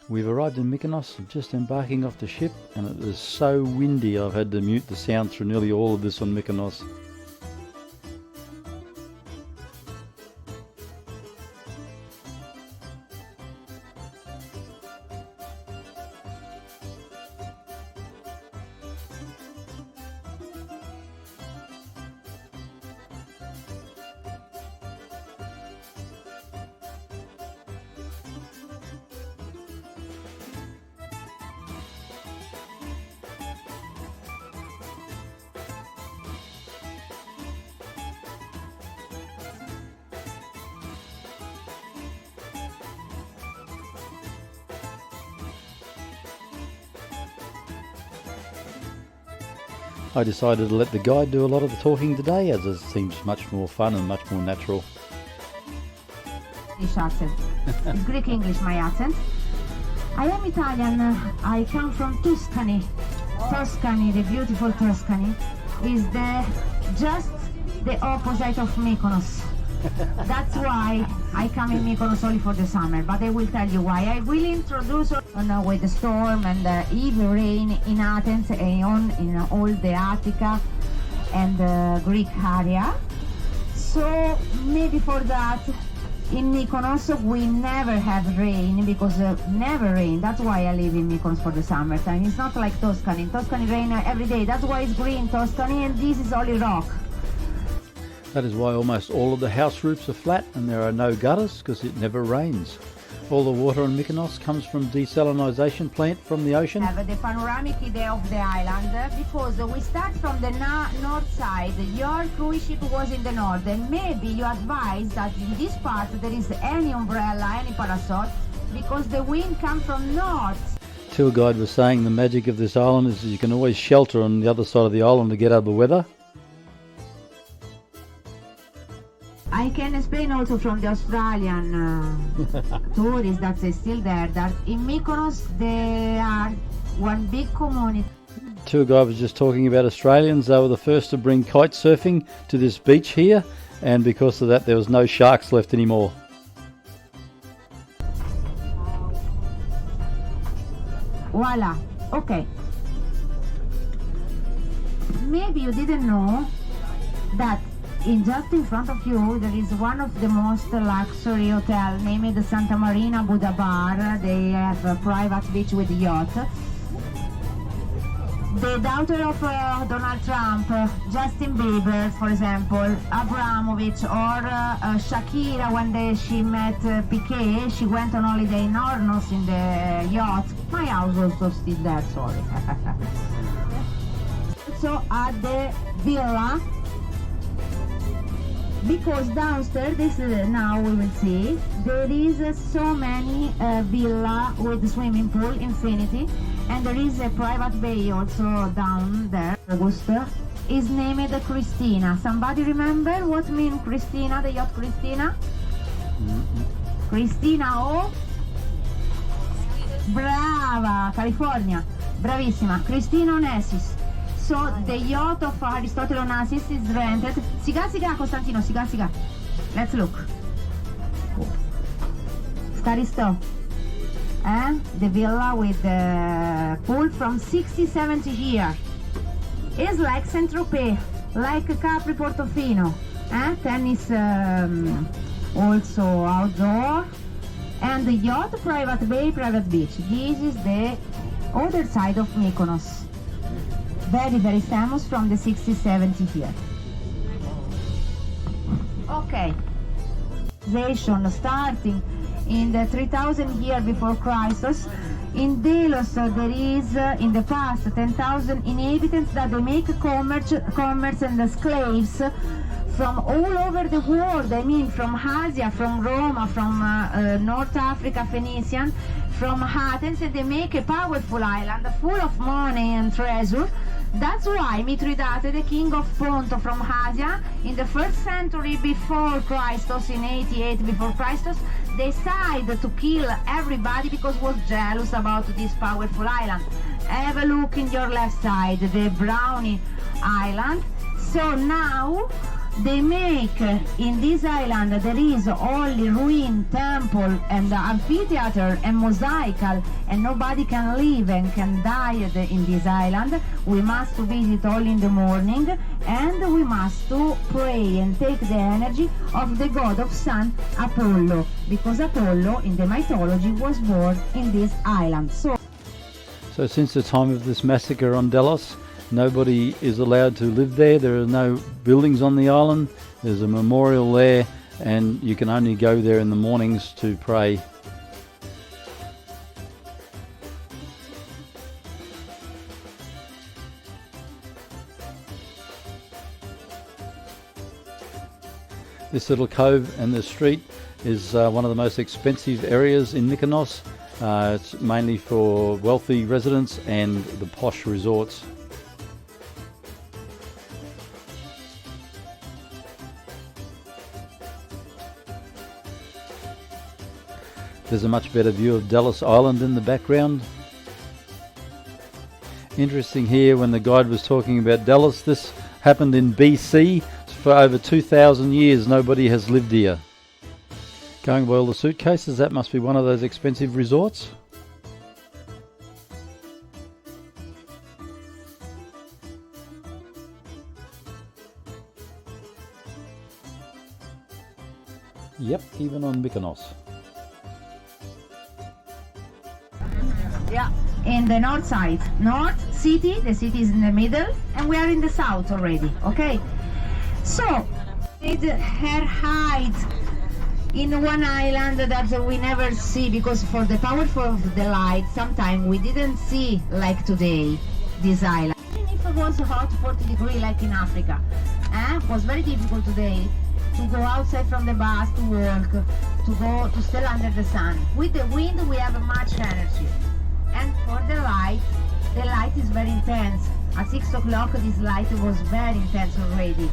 We've arrived in Mykonos, just embarking off the ship, and it is so windy I've had to mute the sound through nearly all of this on Mykonos. I decided to let the guide do a lot of the talking today, as it seems much more fun and much more natural. Accent. It's Greek English, my accent. I am Italian. I come from Tuscany. Tuscany, the beautiful Tuscany, is just the opposite of Mykonos. That's why I come in Mykonos only for the summer, but I will tell you why. I will introduce with the storm and the heavy rain in Athens and in all the Attica and the Greek area. So maybe for that in Mykonos we never have rain, because never rain. That's why I live in Mykonos for the summertime. It's not like Tuscany. In Tuscany rain every day. That's why it's green Tuscany, and this is only rock. That is why almost all of the house roofs are flat and there are no gutters, because it never rains. All the water on Mykonos comes from desalinization plant from the ocean. Have the panoramic idea of the island, because we start from the north side. Your cruise ship was in the north, and maybe you advise that in this part there is any umbrella, any parasol, because the wind comes from north. Tour guide was saying the magic of this island is you can always shelter on the other side of the island to get out of the weather. I can explain also from the Australian tourists that are still there, that in Mykonos they are one big community. Tour guide was just talking about Australians. They were the first to bring kite surfing to this beach here, and because of that there was no sharks left anymore. Voila, okay. Maybe you didn't know that just in front of you there is one of the most luxury hotel named the Santa Marina Buddha Bar. They have a private beach with yacht. The daughter of Donald Trump, Justin Bieber, for example, Abramovich, or Shakira, when she met Piqué, she went on holiday in Hornos in the yacht. My house also still there, sorry. So at the villa, because downstairs, now we will see, there is so many villa with swimming pool, infinity, and there is a private bay also down there. Augusta is named Christina. Somebody remember what means Christina, the yacht Christina? Christina o? Brava, California, bravissima, Christina Onassis. So the yacht of Aristotle Onassis is rented. Siga, Costantino, siga. Let's look. Staristo. The villa with the pool from 60-70 years. It's like Saint-Tropez, like Capri Portofino. Tennis also outdoor. And the yacht, private bay, private beach. This is the other side of Mykonos. Very, very famous from the 60-70 here. Okay. Starting in the 3000 year before Christ. In Delos there is in the past 10,000 inhabitants that they make commerce and the slaves from all over the world. I mean, from Asia, from Roma, from North Africa, Phoenician, from Athens, and they make a powerful island full of money and treasure. That's why Mithridate, the king of Ponto from Asia, in the 1st century before Christ, in 88 before Christ, decided to kill everybody because was jealous about this powerful island. Have a look in your left side, the Brownie Island. So now They make in this island there is only ruin, temple and amphitheater and mosaical, and nobody can live and can die in this island. We must visit only in the morning, and we must to pray and take the energy of the god of sun Apollo, because Apollo in the mythology was born in this island. So since the time of this massacre on Delos, nobody is allowed to live there. There are no buildings on the island. There's a memorial there, and you can only go there in the mornings to pray. This little cove and the street is one of the most expensive areas in Mykonos. It's mainly for wealthy residents and the posh resorts. There's a much better view of Delos Island in the background. Interesting here, when the guide was talking about Delos, this happened in BC. For over 2,000 years nobody has lived here. Going by all the suitcases, that must be one of those expensive resorts. Yep, even on Mykonos. yeah, in the north side, north city, the city is in the middle, and we are in the south already, okay? So, her height in one island that we never see, because for the power of the light, sometimes we didn't see like today this island. Even if it was hot 40 degrees like in Africa, it was very difficult today to go outside from the bus, to walk, to stay under the sun. With the wind we have much energy, and for the light is very intense. At 6 o'clock this light was very intense already.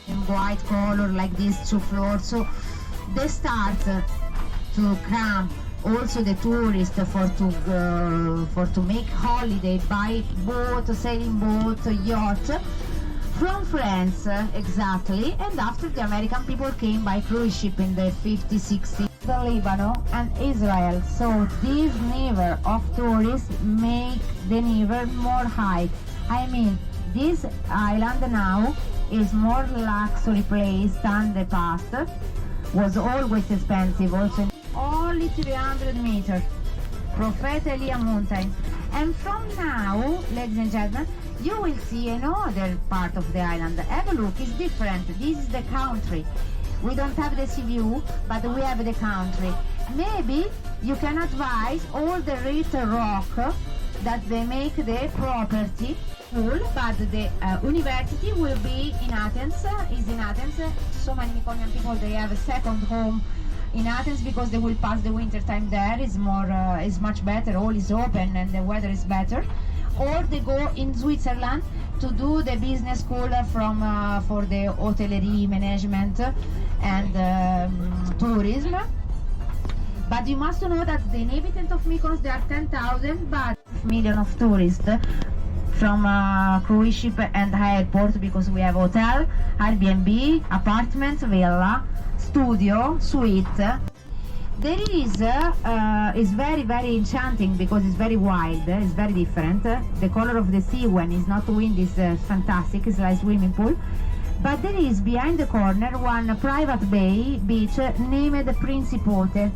In white color like this, 2 floors, so they start to come also the tourists for to make holiday, buy boat, sailing boat, yacht from France, exactly, and after the American people came by cruise ship in the 50s, 60s, the Lebanon and Israel. So this river of tourists make the river more high. I mean, this island now is more luxury place than the past. Was always expensive, also only 300 meters. Prophet Elia mountain. And from now, ladies and gentlemen, you will see another part of the island. Have a look, it's different. This is the country. We don't have the sea view, but we have the country. Maybe you can advise all the red rock that they make the property full, but the university will be in Athens, is in Athens. So many Mykonos people, they have a second home in Athens because they will pass the winter time there. Is more, is much better. All is open and the weather is better. Or they go in Switzerland to do the business school from for the hotelery management and tourism. But you must know that the inhabitants of Mykonos, there are 10,000, but million of tourists from cruise ship and airport, because we have hotel, Airbnb, apartments, villa, studio, suite. There is very, very enchanting because it's very wild, it's very different. The color of the sea when it's not wind is fantastic, it's like swimming pool. But there is behind the corner one private beach named Principote.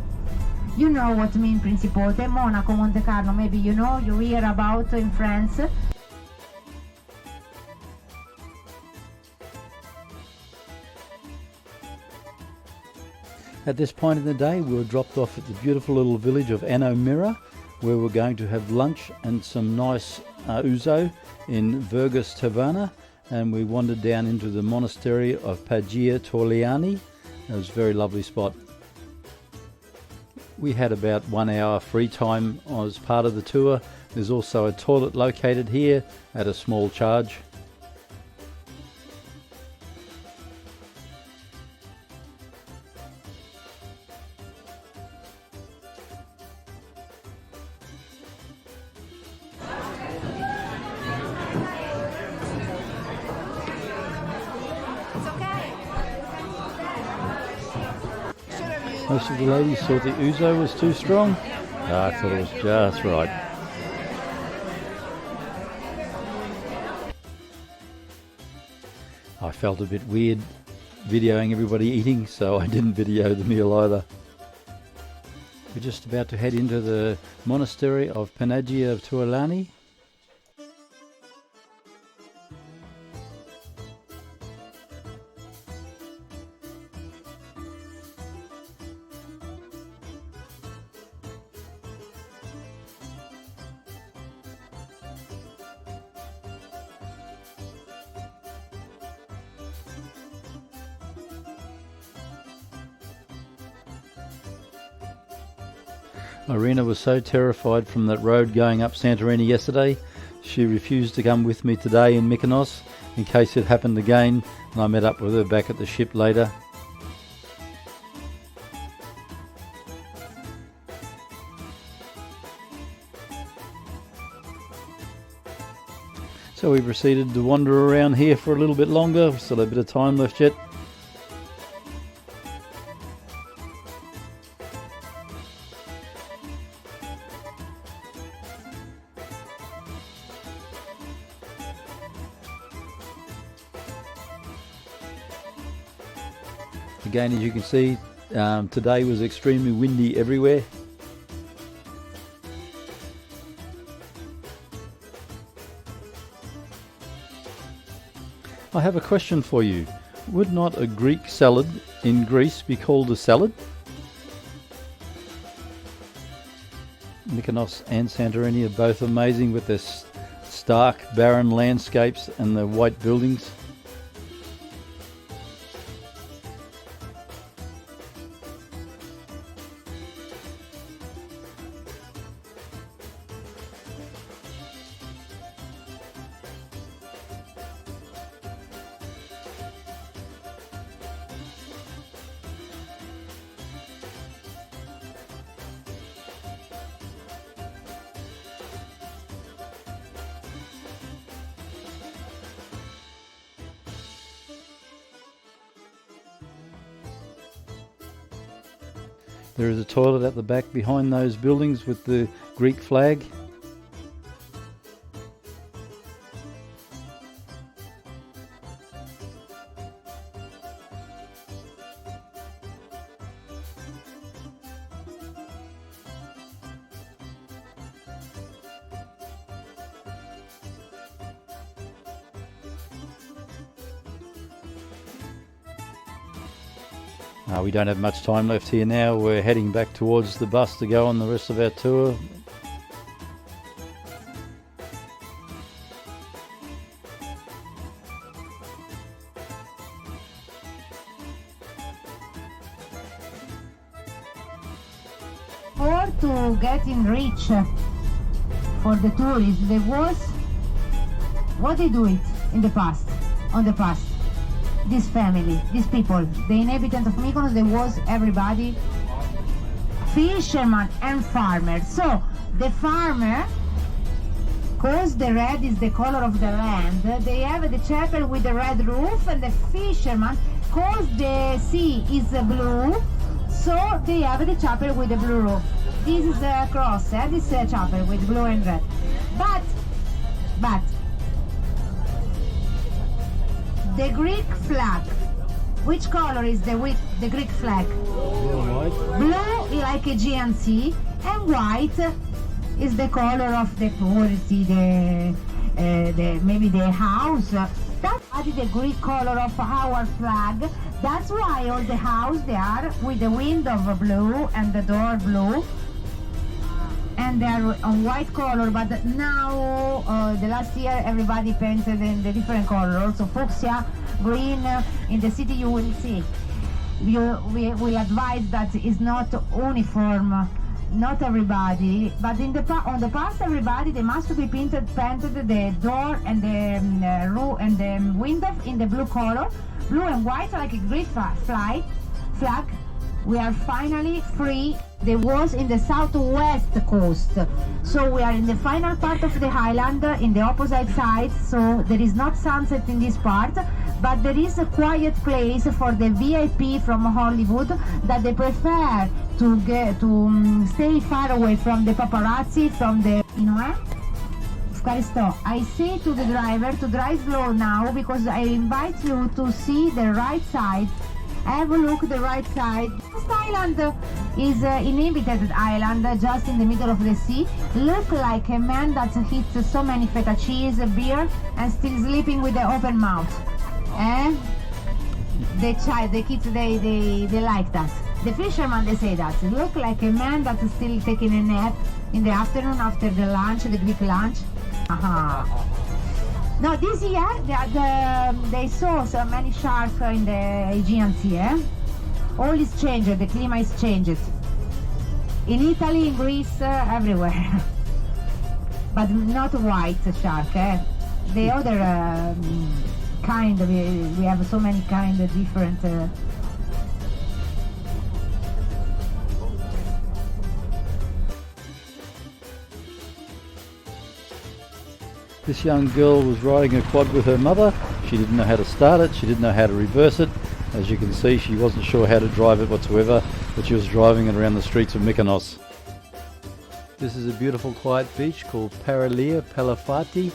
You know what means Principote? Monaco, Monte Carlo, maybe you know, you hear about in France. At this point in the day, we were dropped off at the beautiful little village of Ano Mera, where we're going to have lunch and some nice Ouzo in Vegos Taverna, and we wandered down into the Monastery of Panagia Tourliani. It was a very lovely spot. We had about 1 hour free time as part of the tour. There's also a toilet located here at a small charge. Most of the ladies thought the Ouzo was too strong. I thought it was just right. I felt a bit weird videoing everybody eating, so I didn't video the meal either. We're just about to head into the Monastery of Panagia Tourliani. Irina was so terrified from that road going up Santorini yesterday, she refused to come with me today in Mykonos in case it happened again, and I met up with her back at the ship later. So we proceeded to wander around here for a little bit longer. We still have a bit of time left yet. Again, as you can see, today was extremely windy everywhere. I have a question for you. Would not a Greek salad in Greece be called a salad? Mykonos and Santorini are both amazing with their stark, barren landscapes and the white buildings. There is a toilet at the back behind those buildings with the Greek flag. We don't have much time left here now. We're heading back towards the bus to go on the rest of our tour. For to get in reach for the tourists, there was what they do it in the past, on the past. This family, these people, the inhabitants of Mykonos, there was everybody, fishermen and farmers. So the farmer, because the red is the color of the land, they have the chapel with the red roof, and the fishermen, because the sea is blue, so they have the chapel with the blue roof. This is a cross, this is a chapel with blue and red. But the Greek flag, which color is the Greek flag? Blue like Aegean Sea, and white is the color of the purity, maybe the house. That's the Greek color of our flag. That's why all the houses they are with the window blue and the door blue, and they are on white color. But now, the last year, everybody painted in the different color. Also fuchsia, green. In the city, you will see. We will advise that it's not uniform. Not everybody, but on the past, everybody they must be painted the door and the roof and the window in the blue color, blue and white like a Greek flag. We are finally free. There was in the southwest coast, so we are in the final part of the island in the opposite side. So there is not sunset in this part, but there is a quiet place for the VIP from Hollywood that they prefer to stay far away from the paparazzi, from the, you know, I say to the driver to drive slow now, because I invite you to see the right side. Have a look the right side. This island is inhabited island just in the middle of the sea. Look like a man that eats so many feta cheese, beer, and still sleeping with the open mouth. The kids, they like that. The fishermen, they say that. Look like a man that is still taking a nap in the afternoon after the lunch, the Greek lunch. No, this year they saw so many sharks in the Aegean Sea. All is changed, the climate is changed. In Italy, in Greece, everywhere. But not white shark. The other kind, we have so many kind of different. This young girl was riding a quad with her mother. She didn't know how to start it, she didn't know how to reverse it. As you can see, she wasn't sure how to drive it whatsoever, but she was driving it around the streets of Mykonos. This is a beautiful quiet beach called Paralia Kalafarti.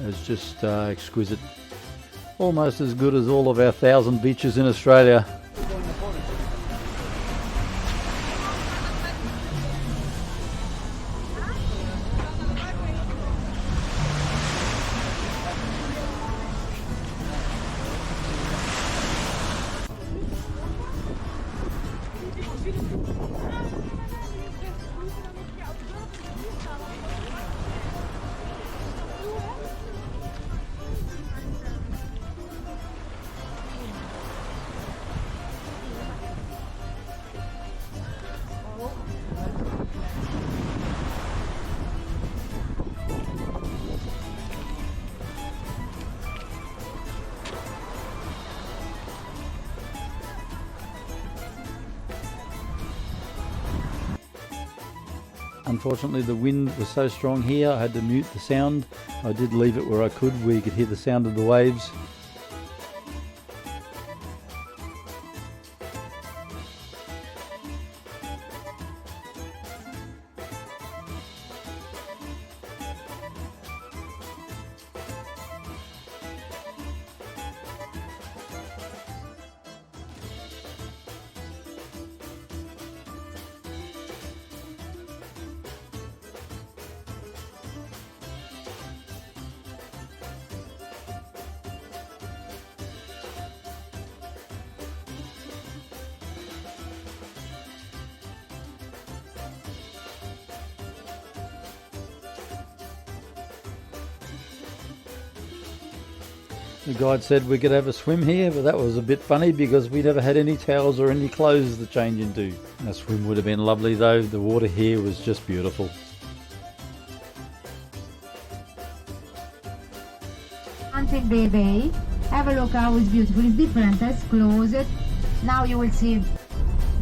It's just exquisite. Almost as good as all of our 1,000 beaches in Australia. Unfortunately, the wind was so strong here, I had to mute the sound. I did leave it where I could, where you could hear the sound of the waves. The guide said we could have a swim here, but that was a bit funny because we never had any towels or any clothes to change into. A swim would have been lovely though, the water here was just beautiful. Until the bay, have a look how it's beautiful, it's different, it's closed. Now you will see,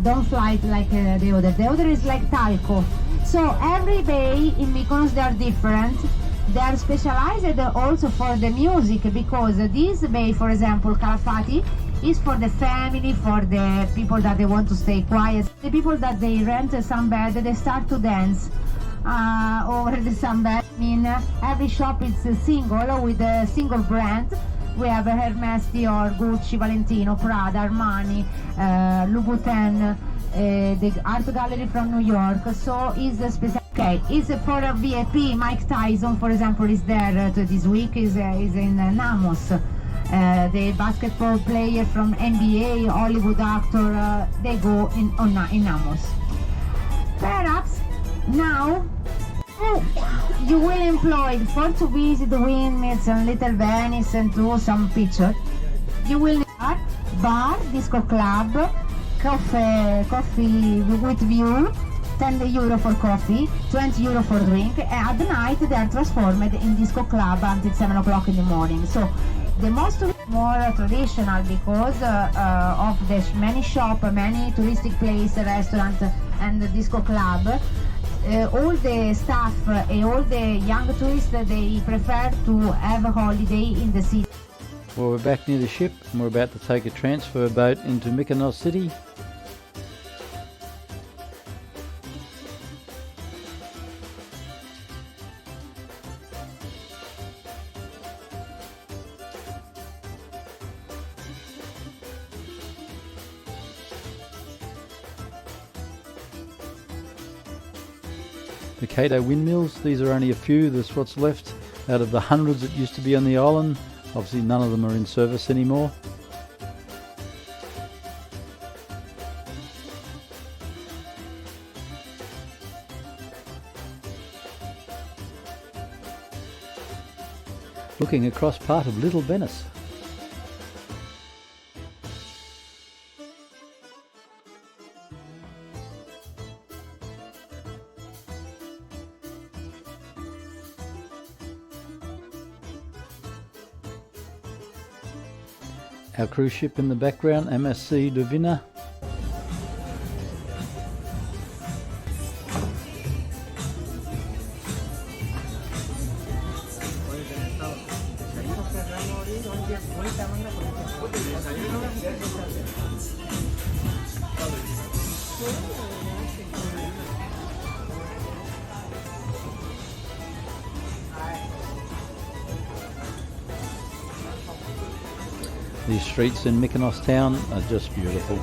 don't fly it like the other is like talco. So every bay in Mykonos, they are different. They are specialized also for the music, because this bay, for example, Kalafarti, is for the family, for the people that they want to stay quiet. The people that they rent a sunbed, they start to dance over the sunbed. I mean, every shop is single, with a single brand. We have Hermes, Dior, Gucci, Valentino, Prada, Armani, Louboutin, the art gallery from New York. So it's a special. Okay, it's for a VIP. Mike Tyson, for example, is there this week. Is in Namos. The basketball player from NBA, Hollywood actor, they go in Namos. Perhaps now you will employ for to visit the windmills and Little Venice and do some pictures. You will need bar, disco club, coffee with view. 10 euro for coffee, 20 euro for drink, and at the night they are transformed in disco club until 7 o'clock in the morning. So the more traditional, because of the many shop, many touristic place, restaurant and the disco club. All the staff and all the young tourists, they prefer to have a holiday in the city. Well, we're back near the ship and we're about to take a transfer boat into Mykonos city. The Kato Windmills, these are only a few, that's what's left out of the hundreds that used to be on the island. Obviously none of them are in service anymore. Looking across part of Little Venice. Our cruise ship in the background, MSC Divina. These streets in Mykonos town are just beautiful.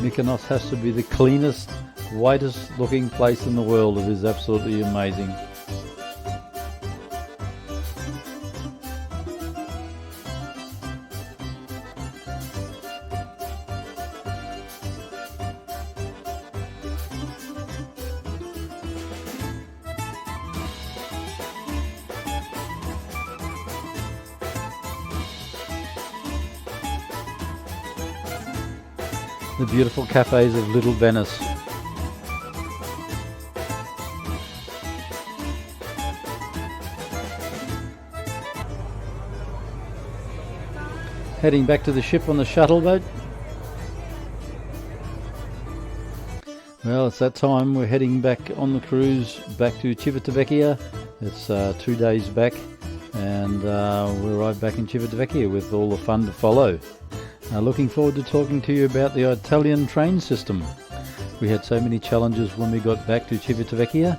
Mykonos has to be the cleanest, whitest looking place in the world. It is absolutely amazing. The beautiful cafes of Little Venice. Heading back to the ship on the shuttle boat. Well, it's that time. We're heading back on the cruise back to Civitavecchia. It's 2 days back, and we arrive back in Civitavecchia with all the fun to follow. Looking forward to talking to you about the Italian train system. We had so many challenges when we got back to Civitavecchia.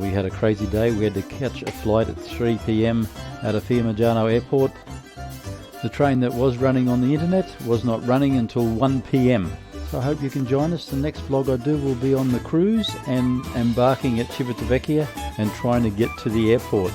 We had a crazy day. We had to catch a flight at 3 p.m. out of Fiumicino Airport. The train that was running on the internet was not running until 1 p.m. So I hope you can join us. The next vlog I do will be on the cruise and embarking at Civitavecchia and trying to get to the airport.